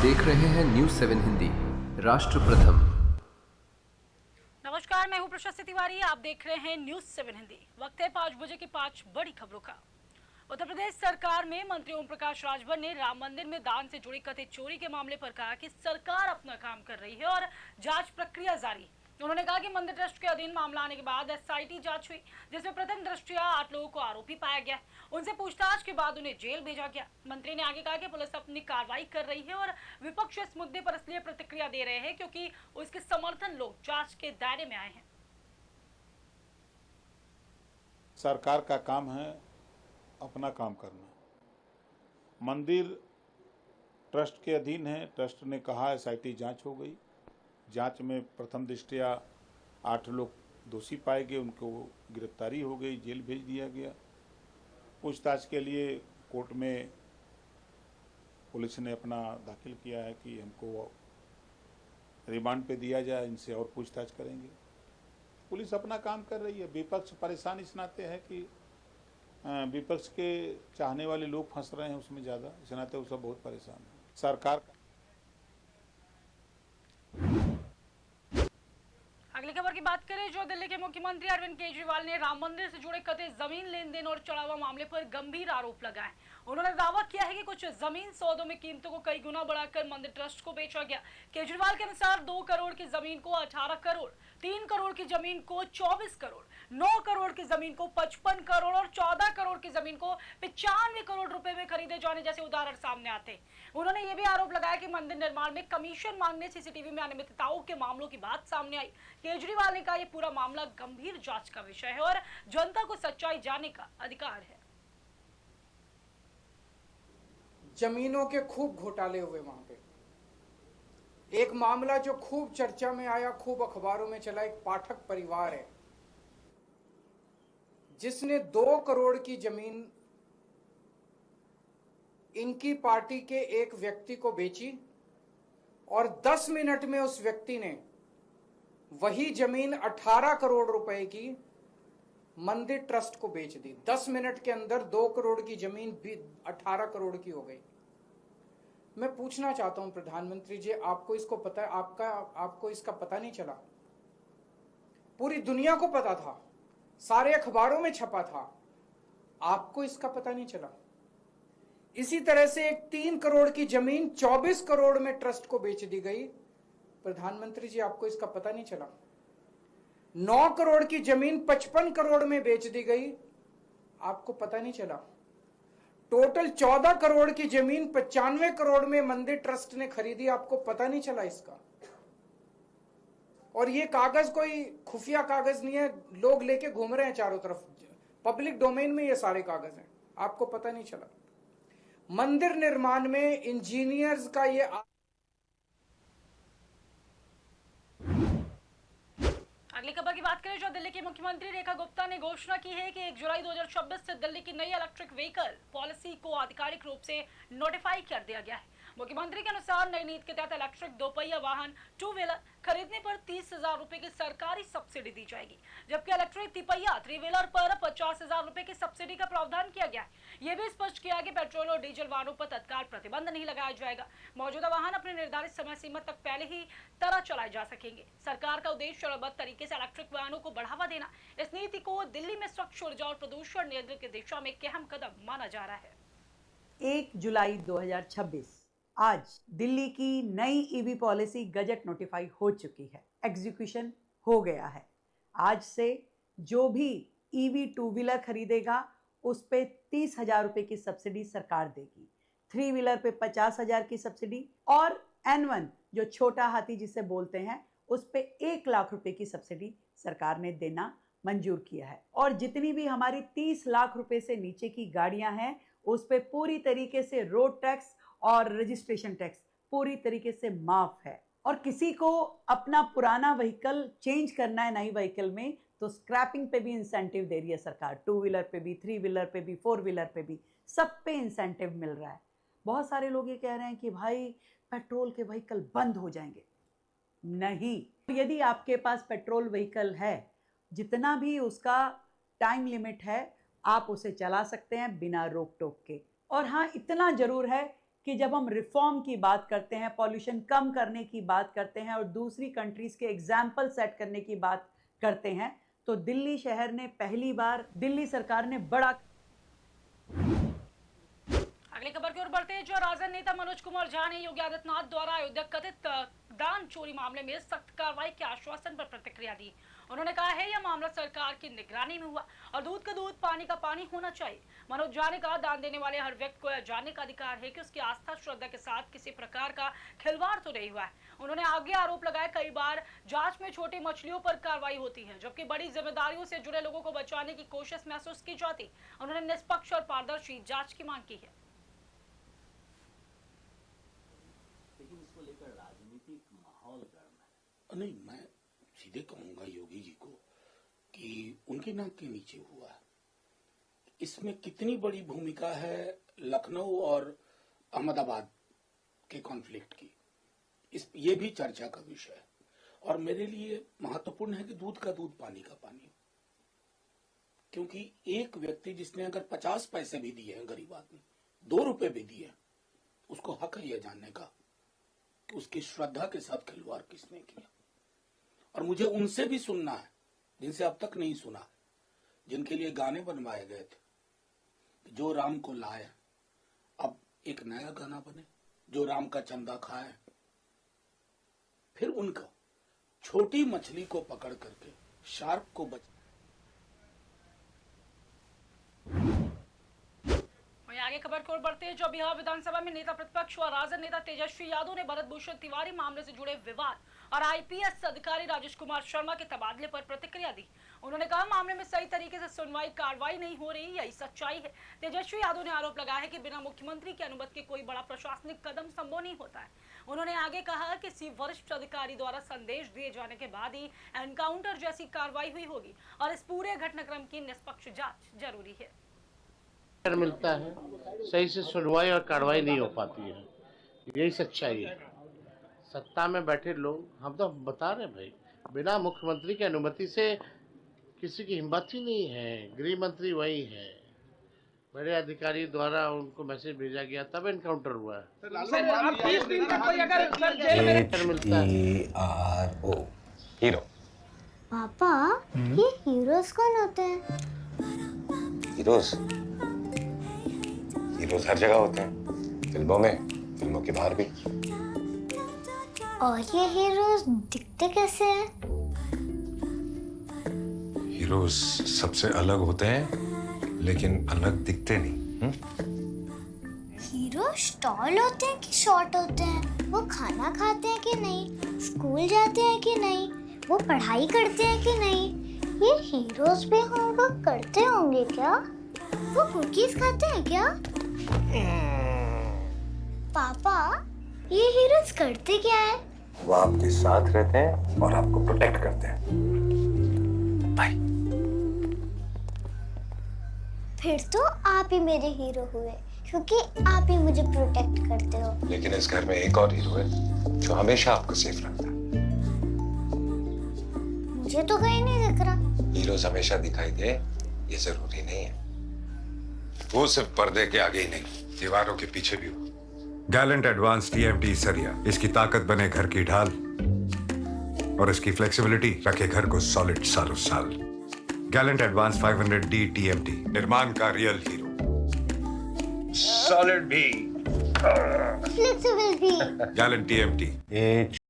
देख रहे हैं न्यूज 7 हिंदी, राष्ट्र प्रथम। नमस्कार, मैं हूं प्रशस्ति तिवारी। आप देख रहे हैं न्यूज 7 हिंदी। वक्त है 5 बजे की 5 बड़ी खबरों का। उत्तर प्रदेश सरकार में मंत्री ओम प्रकाश राजभर ने राम मंदिर में दान से जुड़ी कथित चोरी के मामले पर कहा कि सरकार अपना काम कर रही है और जांच प्रक्रिया जारी। उन्होंने कहा कि मंदिर ट्रस्ट के अधीन मामला आने के बाद एसआईटी जांच हुई, जिसमें प्रथम दृष्टया 8 लोगों को आरोपी पाया गया। उनसे पूछताछ के बाद उन्हें जेल भेजा गया। मंत्री ने आगे कहा कि पुलिस अपनी कार्रवाई कर रही है और विपक्ष इस मुद्दे पर इसलिए प्रतिक्रिया दे रहे हैं क्योंकि उसके समर्थन लोग जांच के दायरे में आए हैं। सरकार का काम है अपना काम करना। मंदिर ट्रस्ट के अधीन है। ट्रस्ट ने कहा एसआईटी जांच हो गई। जांच में प्रथम दृष्टया 8 लोग दोषी पाए गए, उनको गिरफ्तारी हो गई, जेल भेज दिया गया। पूछताछ के लिए कोर्ट में पुलिस ने अपना दाखिल किया है कि हमको रिमांड पे दिया जाए, इनसे और पूछताछ करेंगे। पुलिस अपना काम कर रही है। विपक्ष परेशान इस नाते है कि विपक्ष के चाहने वाले लोग फंस रहे हैं उसमें ज़्यादा, इस नाते वो सब बहुत परेशान है। सरकार अगली खबर की बात करें, जो दिल्ली के मुख्यमंत्री अरविंद केजरीवाल ने राम मंदिर से जुड़े कथित जमीन लेन देन और चढ़ावा मामले पर गंभीर आरोप लगाए। उन्होंने दावा किया है कि कुछ जमीन सौदों में कीमतों को कई गुना बढ़ाकर मंदिर ट्रस्ट को बेचा गया। केजरीवाल के अनुसार 2 करोड़ की जमीन को 18 करोड़, 3 करोड़ की जमीन को 24 करोड़, 9 करोड़ की जमीन को 55 करोड़ और 14 करोड़ की जमीन को 95 करोड़ रुपए में खरीदे जाने जैसे उदाहरण सामने आते। उन्होंने ये भी आरोप लगाया कि मंदिर निर्माण में कमीशन मांगने, सीसीटीवी में अनियमितताओं के मामलों की बात सामने आई। केजरीवाल ने कहा यह पूरा मामला गंभीर जांच का विषय है और जनता को सच्चाई जानने का अधिकार है। जमीनों के खूब घोटाले हुए वहां पे। एक मामला जो खूब चर्चा में आया, खूब अखबारों में चला, एक पाठक परिवार है जिसने 2 करोड़ की जमीन इनकी पार्टी के एक व्यक्ति को बेची और 10 मिनट में उस व्यक्ति ने वही जमीन 18 करोड़ रुपए की मंदिर ट्रस्ट को बेच दी। 10 मिनट के अंदर 2 करोड़ की जमीन भी 18 करोड़ की हो गई। मैं पूछना चाहता हूं प्रधानमंत्री जी, आपको इसको पता है? आपको इसका पता नहीं चला? पूरी दुनिया को पता था, सारे अखबारों में छपा था, आपको इसका पता नहीं चला? इसी तरह से एक 3 करोड़ की जमीन 24 करोड़ में ट्रस्ट को बेच दी गई। प्रधानमंत्री जी, आपको इसका पता नहीं चला? 9 करोड़ की जमीन 55 करोड़ में बेच दी गई, आपको पता नहीं चला? टोटल 14 करोड़ की जमीन 95 करोड़ में मंदिर ट्रस्ट ने खरीदी, आपको पता नहीं चला इसका? और ये कागज कोई खुफिया कागज नहीं है, लोग लेके घूम रहे हैं चारों तरफ, पब्लिक डोमेन में ये सारे कागज हैं, आपको पता नहीं चला? मंदिर निर्माण में इंजीनियर्स का ये अगली खबर की बात करें, जो दिल्ली की मुख्यमंत्री रेखा गुप्ता ने घोषणा की है कि 1 जुलाई 2026 से दिल्ली की नई इलेक्ट्रिक व्हीकल पॉलिसी को आधिकारिक रूप से नोटिफाई कर दिया गया है। मुख्यमंत्री के अनुसार नई नीति के तहत इलेक्ट्रिक 2 पहिया वाहन 2 व्हीलर खरीदने पर 30,000 रुपए की सरकारी सब्सिडी दी जाएगी, जबकि इलेक्ट्रिक 3 पहिया 3 व्हीलर पर 50,000 रुपए की सब्सिडी का प्रावधान किया गया है। यह भी स्पष्ट किया कि पेट्रोल और डीजल वाहनों पर तत्काल प्रतिबंध नहीं लगाया जाएगा। मौजूदा वाहन अपने निर्धारित समय सीमा तक पहले ही तरह चलाए जा सकेंगे। सरकार का उद्देश्य चरणबद्ध तरीके से इलेक्ट्रिक वाहनों को बढ़ावा देना। इस नीति को दिल्ली में स्वच्छ ऊर्जा और प्रदूषण नियंत्रण की दिशा में एक अहम कदम माना जा रहा है। 1 जुलाई 2026 आज दिल्ली की नई ईवी पॉलिसी गजट नोटिफाई हो चुकी है, एग्जीक्यूशन हो गया है। आज से जो भी ईवी 2 व्हीलर खरीदेगा उस पे 30,000 रुपए की सब्सिडी सरकार देगी, 3 व्हीलर पे 50,000 की सब्सिडी और N1 जो छोटा हाथी जिसे बोलते हैं उस पे 1 लाख रुपए की सब्सिडी सरकार ने देना मंजूर किया है। और जितनी भी हमारी 30 लाख रुपए से नीचे की गाड़ियां हैं उस पे पूरी तरीके से रोड टैक्स और रजिस्ट्रेशन टैक्स पूरी तरीके से माफ है। और किसी को अपना पुराना व्हीकल चेंज करना है नई व्हीकल में तो स्क्रैपिंग पे भी इंसेंटिव दे रही है सरकार, 2 व्हीलर पे भी, 3 व्हीलर पे भी, 4 व्हीलर पे भी, सब पे इंसेंटिव मिल रहा है। बहुत सारे लोग ये कह रहे हैं कि भाई पेट्रोल के व्हीकल बंद हो जाएंगे। नहीं, यदि आपके पास पेट्रोल व्हीकल है, जितना भी उसका टाइम लिमिट है आप उसे चला सकते हैं बिना रोक टोक के। और हाँ, इतना जरूर है कि जब हम रिफॉर्म की बात करते हैं, पॉल्यूशन कम करने की बात करते हैं और दूसरी कंट्रीज के एग्जाम्पल सेट करने की बात करते हैं, तो दिल्ली शहर ने पहली बार, दिल्ली सरकार ने बड़ा। अगली खबर की ओर बढ़ते हैं। जो राजद नेता मनोज कुमार झा ने योगी आदित्यनाथ द्वारा अयोध्या कथित दान चोरी मामले में सख्त कार्रवाई के आश्वासन पर प्रतिक्रिया दी। उन्होंने कहा है यह मामला सरकार की निगरानी में हुआ और दूध का दूध पानी का पानी होना चाहिए। मनोज झा ने कहा दान देने वाले हर व्यक्ति को यह जानने का अधिकार है कि उसकी आस्था श्रद्धा के साथ किसी प्रकार का खिलवाड़ तो नहीं हुआ है। उन्होंने आगे आरोप लगाया कई बार जांच में छोटी मछलियों पर कार्रवाई होती है जबकि बड़ी जिम्मेदारियों से जुड़े लोगों को बचाने की कोशिश महसूस की जाती। उन्होंने निष्पक्ष और पारदर्शी जांच की मांग की है। लेकिन इसको लेकर राजनीतिक माहौल गर्म है। नहीं, मैं सीधे कहूंगा योगी जी को कि उनके नाक के नीचे हुआ है। इसमें कितनी बड़ी भूमिका है लखनऊ और अहमदाबाद के कॉन्फ्लिक्ट की, ये भी चर्चा का विषय है। और मेरे लिए महत्वपूर्ण है कि दूध का दूध पानी का पानी, क्योंकि एक व्यक्ति जिसने अगर 50 पैसे भी दिए हैं गरीब आदमी, 2 रुपए भी दिए, उसको हक है यह जानने का कि उसकी श्रद्धा के साथ खिलवाड़ किसने किया। और मुझे उनसे भी सुनना है जिनसे अब तक नहीं सुना, जिनके लिए गाने बनवाए गए थे, जो राम को लाए, अब एक नया गाना बने, जो राम का चंदा खाए। फिर उनको छोटी मछली को पकड़ करके शार्क को बच। आगे खबर की ओर बढ़ते हैं। जो बिहार विधानसभा में नेता प्रतिपक्ष व राजद नेता तेजस्वी यादव ने भरत भूषण तिवारी मामले से जुड़े विवाद और आईपीएस अधिकारी राजेश कुमार शर्मा के तबादले पर प्रतिक्रिया दी। उन्होंने कहा मामले में सही तरीके से सुनवाई कार्रवाई नहीं हो रही, यही सच्चाई है। तेजस्वी यादव ने आरोप लगाया है कि बिना मुख्यमंत्री की अनुमति के कोई बड़ा प्रशासनिक कदम संभव नहीं होता है। उन्होंने आगे कहा किसी वरिष्ठ अधिकारी द्वारा संदेश दिए जाने के बाद ही एनकाउंटर जैसी कार्रवाई हुई होगी और इस पूरे घटनाक्रम की निष्पक्ष जांच जरूरी है। मिलता है, सही से सुनवाई और कार्रवाई नहीं हो पाती है, यही सच्चाई है। सत्ता में बैठे लोग, हम तो बता रहे भाई, बिना मुख्यमंत्री की अनुमति से किसी की हिम्मत ही नहीं है। गृह मंत्री वही है, बड़े अधिकारी द्वारा उनको मैसेज भेजा गया तब एनकाउंटर हुआ है। हीरो। पापा, ये हीरोज कौन होते हैं? हीरोज हर जगह होते हैं, फिल्मों में, फिल्मों के बाहर भी। और ये हीरोज दिखते कैसे हैं? हीरोज सबसे अलग होते हैं लेकिन अलग दिखते नहीं। हीरो स्टॉल होते हैं कि शॉर्ट होते हैं? वो खाना खाते हैं कि नहीं? स्कूल जाते हैं कि नहीं? वो पढ़ाई करते हैं कि नहीं? ये हीरोज भी होमवर्क करते होंगे क्या? वो कुकीज खाते हैं क्या? पापा, ये हीरोज करते क्या है? वो आपके साथ रहते हैं और आपको प्रोटेक्ट करते हैं। बाय। फिर तो आप ही मेरे हीरो हुए, क्योंकि आप ही मुझे प्रोटेक्ट करते हो। लेकिन इस घर में एक और हीरो है जो हमेशा आपको सेफ रखता है। मुझे तो कहीं नहीं दिख रहा। हीरोज हमेशा दिखाई दे ये जरूरी नहीं है। वो सिर्फ पर्दे के आगे ही नहीं, दीवारों के पीछे भी हो। गैलेंट एडवांस टीएमटी सरिया, इसकी ताकत बने घर की ढाल और इसकी फ्लेक्सिबिलिटी रखे घर को सॉलिड सालों साल। गैलेंट एडवांस 500D टीएमटी, निर्माण का रियल हीरो। सॉलिड भी, फ्लेक्सिबल भी। Gallant TMT.